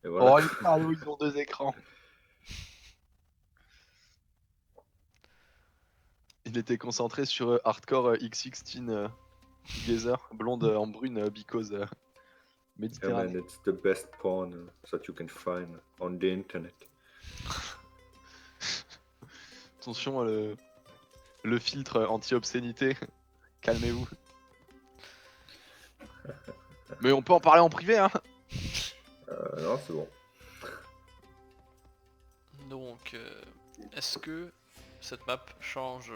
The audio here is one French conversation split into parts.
Et voilà. Oh, les salauds, ils ont 2 écrans. Il était concentré sur hardcore X16 together, blonde en brune because Yeah, Méditerranée. man, it's the best porn that you can find on the internet. Attention, le filtre anti-obscénité. Calmez-vous. Mais on peut en parler en privé, hein. Non, c'est bon. Donc, est-ce que cette map change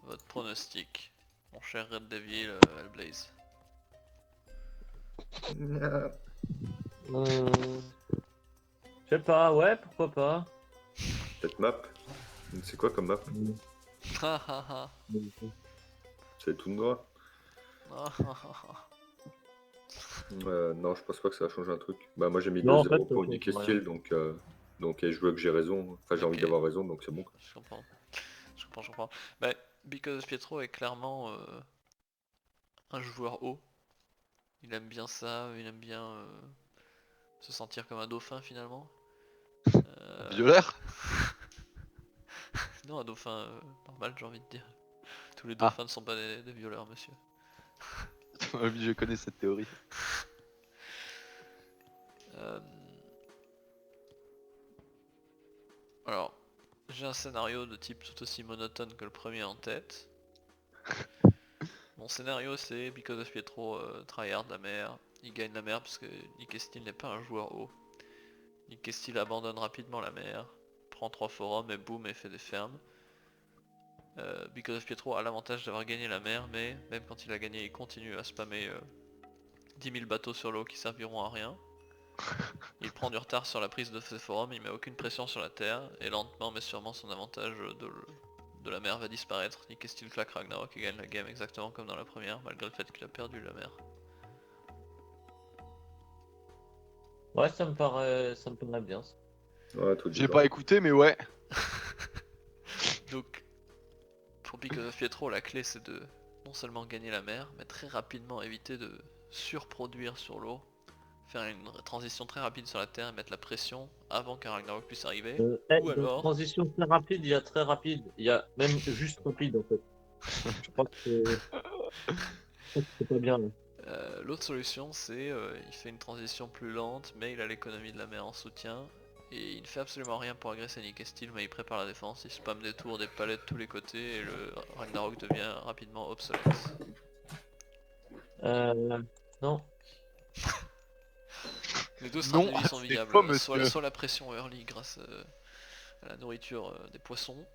votre pronostic, mon cher Red Devil Hellblaze? Je sais pas, ouais, pourquoi pas. Cette map, c'est quoi comme map? Ah ah ah. C'est Toundra? Ah ah ah. Non, je pense pas que ça va changer un truc. Bah, moi j'ai mis Non, en 2-0 fait, pour ça Nick change rien. Steel, donc je veux que j'ai raison. Enfin, j'ai envie Ok. d'avoir raison, donc c'est bon. Quoi. Je comprends. Je comprends. Bah, Because Pietro est clairement un joueur haut. Il aime bien ça, il aime bien se sentir comme un dauphin finalement. Violeur. Non, un dauphin normal, j'ai envie de dire. Tous les Ah. dauphins ne sont pas des violeurs, monsieur. Oui, je connais cette théorie. Alors, j'ai un scénario de type tout aussi monotone que le premier en tête. Mon scénario c'est Because of Pietro tryhard la mer. Il gagne la mer parce que Nick Steel n'est pas un joueur haut. Nick Steel abandonne rapidement la mer, prend 3 forums et boum et fait des fermes. Because of Pietro a l'avantage d'avoir gagné la mer, mais même quand il a gagné il continue à spammer 10 000 bateaux sur l'eau qui serviront à rien. Il prend du retard sur la prise de ses forums, il met aucune pression sur la terre, et lentement mais sûrement son avantage de la mer va disparaître. Nick Steel claque Ragnarok et gagne la game exactement comme dans la première, malgré le fait qu'il a perdu la mer. Ouais, ça me paraît bien. Ça. Ouais, tout J'ai pas écouté, mais ouais. Donc, pour Because of Pietro, la clé c'est de non seulement gagner la mer, mais très rapidement éviter de surproduire sur l'eau. Faire une transition très rapide sur la terre et mettre la pression avant qu'un Ragnarok puisse arriver. Ou Dans alors... transition très rapide, il y a très rapide. Il y a même juste rapide en fait. Je crois que c'est pas bien là. L'autre solution c'est il fait une transition plus lente mais il a l'économie de la mer en soutien et il ne fait absolument rien pour agresser Nick Steel mais il prépare la défense, il spamme des tours, des palais de tous les côtés et le Ragnarok devient rapidement obsolète. Non. Les deux Non, stratégies sont c'est viables, faux, monsieur. soit la pression early grâce à la nourriture des poissons,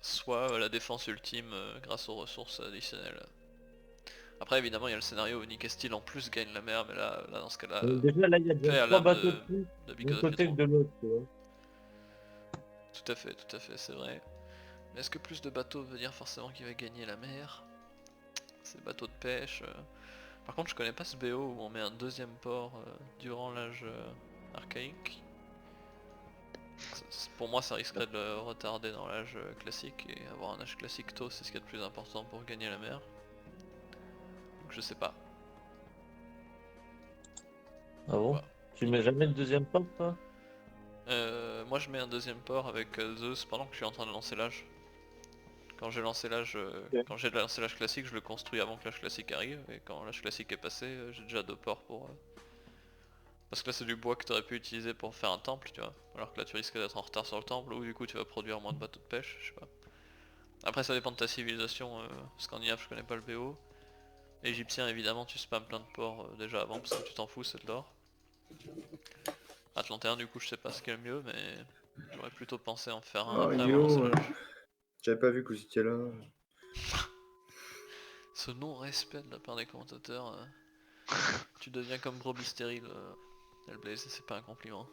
soit la défense ultime grâce aux ressources additionnelles. Après évidemment il y a le scénario où Nick Steel en plus gagne la mer mais là dans ce cas là Déjà là, il y a paix déjà à 3 l'âme bateaux de plus de d'un Because of côté Pietro. que de l'autre, tu vois. Tout à fait, c'est vrai. Mais est-ce que plus de bateaux veut dire forcément qu'il va gagner la mer? C'est bateaux de pêche. Par contre je connais pas ce BO où on met un deuxième port durant l'âge archaïque. Pour moi ça risquerait de le retarder dans l'âge classique et avoir un âge classique tôt c'est ce qu'il y a de plus important pour gagner la mer. Donc je sais pas. Ah bon? Voilà. Tu mets jamais de deuxième port, toi? Moi je mets un deuxième port avec Zeus pendant que je suis en train de lancer l'âge. Quand j'ai lancé l'âge quand j'ai lancé l'âge classique, je le construis avant que l'âge classique arrive, et quand l'âge classique est passé, j'ai déjà 2 ports pour... Parce que là c'est du bois que tu aurais pu utiliser pour faire un temple, tu vois. Alors que là tu risques d'être en retard sur le temple, ou du coup tu vas produire moins de bateaux de pêche, je sais pas. Après ça dépend de ta civilisation scandinave, je connais pas le BO. Égyptien évidemment tu spams plein de ports déjà avant parce que tu t'en fous, c'est de l'or. Atlantéen du coup je sais pas ce qui est le mieux, mais j'aurais plutôt pensé en faire un Oh après avoir lancé yo, l'âge. j'avais pas vu que vous étiez là. Ce non-respect de la part des commentateurs, tu deviens comme brebis stérile, Hellblaze, c'est pas un compliment.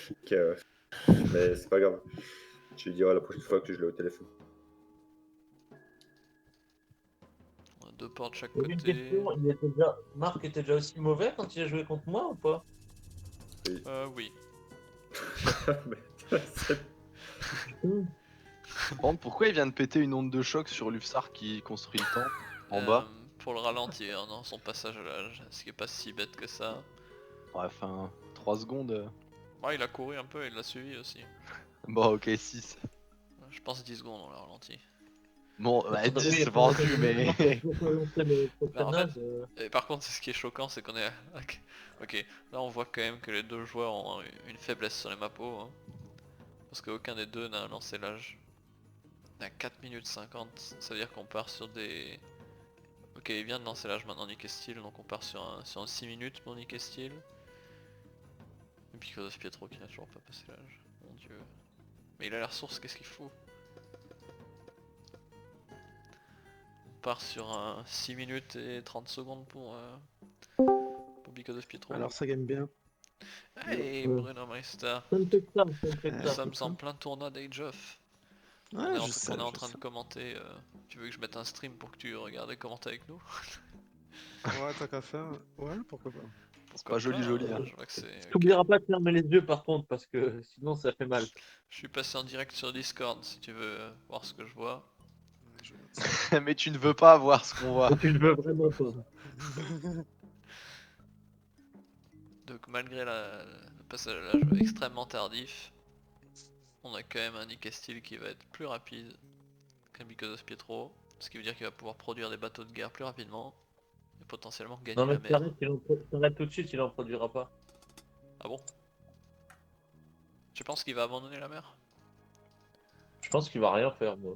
Ok, ouais. Mais c'est pas grave. Je lui dirai la prochaine fois que je l'ai au téléphone. On a 2 ports de chaque Et une côté. question, Marc était déjà aussi mauvais quand il a joué contre moi ou pas? Oui. Oui. Mais c'est- Par contre, pourquoi il vient de péter une onde de choc sur Lufsar qui construit le temple en bas? Pour le ralentir dans son passage à l'âge, ce qui est pas si bête que ça. Ouais, enfin, 3 secondes. Ouais, il a couru un peu et il l'a suivi aussi. Bon, ok, 6. Je pense 10 secondes on l'a ralenti. Bon, bah, Attends, 10 oui, c'est vendu, mais. Pour pas lancer le Mais en personnage, Et par contre, ce qui est choquant, c'est qu'on est... Ok, là on voit quand même que les deux joueurs ont une faiblesse sur les mappos. Hein, parce qu'aucun des deux n'a lancé l'âge. On est à 4 minutes 50, ça veut dire qu'on part sur des... Ok, il vient de lancer l'âge maintenant Nick et Steel, donc on part sur un 6 minutes pour Nick et Steel. Et puis Because of Pietro qui n'a toujours pas passé l'âge, mon dieu. Mais il a la ressource, qu'est-ce qu'il fout? On part sur un 6 minutes et 30 secondes pour Because of Pietro. Alors ça gagne bien. Hey Bruno Meister, ça me fait que ça, ça me fait que nous ça. sommes en plein tournoi d'Age of. Ouais, on est en, je sais, on est en je train sais. de commenter. Tu veux que je mette un stream pour que tu regardes et commentes avec nous? Ouais, tant qu'à faire. Ouais, pourquoi pas. C'est pas joli, joli. Hein. Je vois que c'est... Tu n'oublieras pas de fermer les yeux par contre, parce que sinon ça fait mal. Je suis passé en direct sur Discord si tu veux voir ce que je vois. Ouais, je note ça. Mais tu ne veux pas voir ce qu'on voit. Tu ne veux vraiment pas. Donc malgré le passage à l'âge extrêmement tardif, on a quand même un Nick et Steel qui va être plus rapide qu'un Because of Pietro. Ce qui veut dire qu'il va pouvoir produire des bateaux de guerre plus rapidement. Et potentiellement gagner Non mais la mer. t'arrêtes tout de suite, il en produira pas. Ah bon? Tu penses qu'il va abandonner la mer? Je pense qu'il va rien faire moi.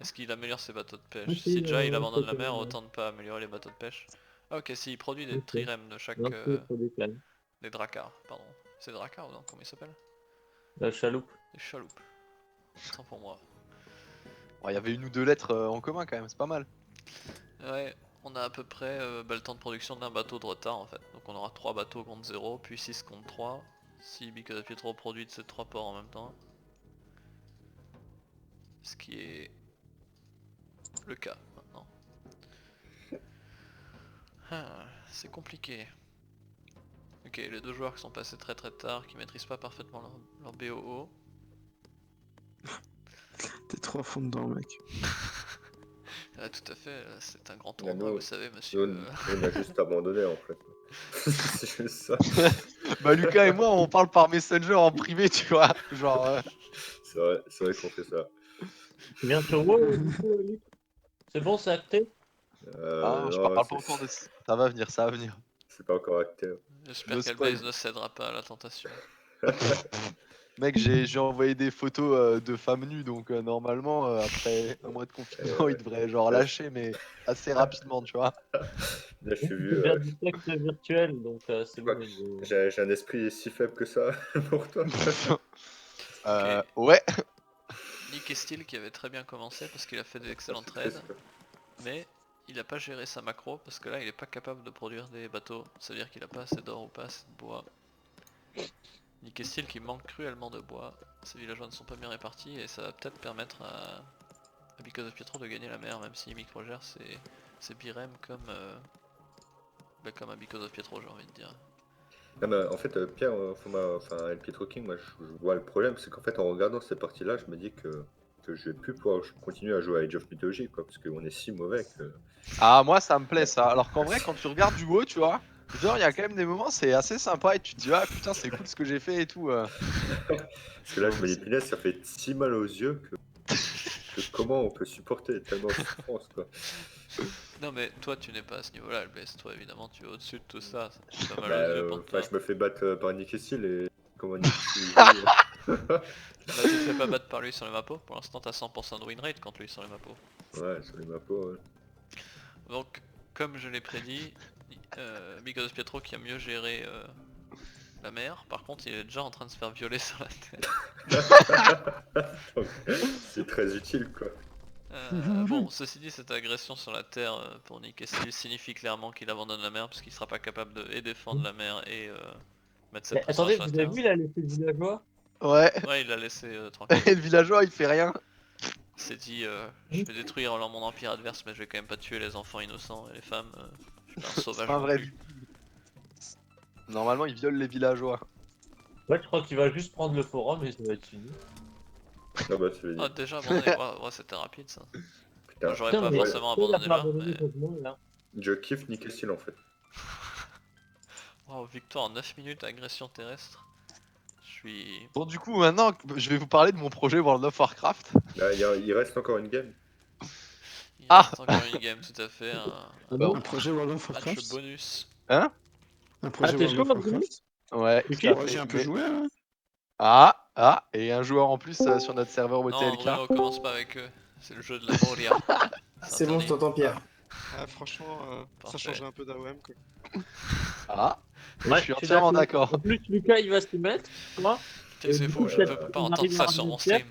Est-ce qu'il améliore ses bateaux de pêche? Oui, Si déjà il abandonne la peut-être, mer, autant ne pas améliorer les bateaux de pêche. Ah ok, s'il produit des Ok. trirèmes de chaque... Un peu pour des cannes. des dracars, pardon. C'est dracars ou non? Comment ils s'appellent? La chaloupe. Des chaloupes. Tant pour moi. Bon, il y avait une ou deux lettres en commun quand même, c'est pas mal. Ouais, on a à peu près le temps de production d'un bateau de retard en fait. Donc on aura 3 bateaux contre 0, puis 6 contre 3. Si Because of Pietro produit de ces 3 ports en même temps. Ce qui est le cas maintenant. Ah, c'est compliqué. Ok, les deux joueurs qui sont passés très tard, qui maîtrisent pas parfaitement leur BOO. T'es trop à fond dedans, mec. Ah, tout à fait, c'est un grand Il y a tournoi, nous- vous savez monsieur. Nous, on a juste abandonné en fait. C'est juste ça. Bah, Lucas et moi, on parle par Messenger en privé, tu vois. Genre. C'est vrai qu'on fait ça. Tu viens sur WoW du coup, Luc? C'est bon, c'est acté? Ah, je Non, parle pas encore de ça. Ça va venir, ça va venir. c'est pas encore acté. J'espère No qu'Alblaze spoil. ne cédera pas à la tentation. Mec, j'ai envoyé des photos de femmes nues, donc normalement, après un mois de confinement, il devrait genre lâcher, mais assez rapidement, tu vois. Là, je suis Tu vu. viens du texte virtuel, donc c'est Quoi bon. que- J'ai un esprit si faible que ça pour toi. Ouais. Nick et Steel qui avait très bien commencé parce qu'il a fait d'excellents C'est trades, triste, quoi. mais il a pas géré sa macro parce que là il est pas capable de produire des bateaux, ça veut dire qu'il a pas assez d'or ou pas assez de bois. Nick et Steel qui manque cruellement de bois, ses villageois ne sont pas bien répartis et ça va peut-être permettre à Because of Pietro de gagner la mer même si micro gère ses birèmes comme, comme à Because of Pietro j'ai envie de dire. Non, mais en fait, Pierre, enfin, El Pietro King, moi je vois le problème, c'est qu'en fait, en regardant ces parties-là, je me dis que je vais plus pouvoir continuer à jouer à Age of Mythology, quoi, parce qu'on est si mauvais que. Ah, moi, ça me plaît ça. Alors qu'en vrai, quand tu regardes du haut, tu vois, genre, il y a quand même des moments, c'est assez sympa et tu te dis, ah putain, c'est cool ce que j'ai fait et tout. Parce que là, je me dis, punaise, ça fait si mal aux yeux que comment on peut supporter tellement de souffrance, quoi. Non mais toi tu n'es pas à ce niveau-là Alblaze, toi évidemment tu es au-dessus de tout ça, c'est pas mal Bah, aux yeux pour toi. je me fais battre par Nick et Steel et comment Nick et Steel Bah tu te fais pas battre par lui sur les mappos, pour l'instant t'as 100% de win rate contre lui sur les mappos. Ouais, sur les mappos, ouais. Donc comme je l'ai prédit, Because of Pietro qui a mieux géré la mer, par contre il est déjà en train de se faire violer sur la terre. Donc, c'est très utile, quoi. Bon ceci dit cette agression sur la terre pour Nick et Steel signifie clairement qu'il abandonne la mer parce qu'il sera pas capable de et défendre la mer et mettre cette Mais pression attendez, sur la vous avez terre. vu la laissée du villageois? Ouais. Ouais il l'a laissé tranquille. Et le villageois, il fait rien. Il s'est dit je vais détruire mon empire adverse mais je vais quand même pas tuer les enfants innocents et les femmes. Je suis pas un C'est sauvage pas un non vrai. plus. Normalement, il viole les villageois. Ouais, je crois qu'il va juste prendre le forum et ça va être fini. Ah bah tu l'as dit. Ah déjà abandonné, ouais, c'était rapide ça. Putain, J'aurais Putain, pas mais forcément pourquoi il a abandonné pas là, abandonné mais... contre moi, là? je kiffe Nick Steel en fait. Wow, victoire en 9 minutes, agression terrestre. Je suis... Bon, du coup, maintenant, je vais vous parler de mon projet World of Warcraft. Là, il reste encore une game. Il Ah reste encore une game tout à fait, Ah un bon? Un projet World of match Warcraft? bonus. Hein? Un projet t'es World chaud, of Bruno? Warcraft? Ouais, Tu tout à kiffes? Ouais, j'ai fait. un peu Mais- joué, hein. Et un joueur en plus sur notre serveur Non, OTLK. Bruno, commence pas avec eux. C'est le jeu de la Moria. C'est bon, je interdit. t'entends, Pierre. Ah, franchement, ça Parfait. changerait un peu d'AOM, quoi. Ah, je Ouais, suis je suis entièrement d'accord. d'accord. En plus, Lucas, il va s'y mettre, moi. Putain, c'est du fou, coup, je peut-être peux pas qu'on entendre arrivera ça à sur mon réussir. stream.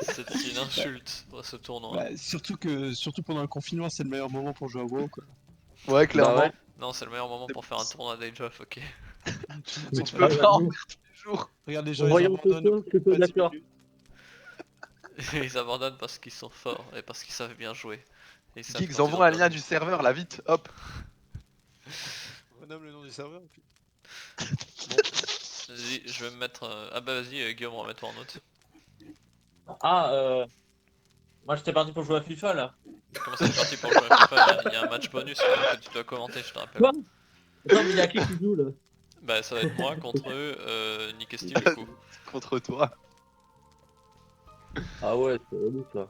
C'est une insulte pour ce tournoi. Bah, surtout pendant le confinement, c'est le meilleur moment pour jouer à WoW, quoi. Ouais, clairement. Bah ouais. Non, c'est le meilleur moment pour faire un tournoi d'Age of, ok. Mais tu Sans peux faire- pas en nous, faire tous les jours. Regarde les gens, en ils voyant abandonnent. Toto, je suis pas 10 d'accord. minutes. Ils abandonnent parce qu'ils sont forts et parce qu'ils savent bien jouer. Et ils savent Geeks, quand ils envoie un ont lien perdu. du serveur là, vite, hop. Renomme le nom du serveur. Puis... Vas-y, je vais me mettre... Ah bah vas-y, Guillaume, remets-toi en note. Ah, moi j'étais parti pour jouer à FIFA là. Comment c'est parti pour jouer à FIFA? Il y a un match bonus quand même que tu dois commenter, je te rappelle. Quoi? Attends, mais il y a qui joue là? Bah ça va être moi contre eux, Nick et Steve du coup. Contre toi. Ah ouais, c'est relou ça.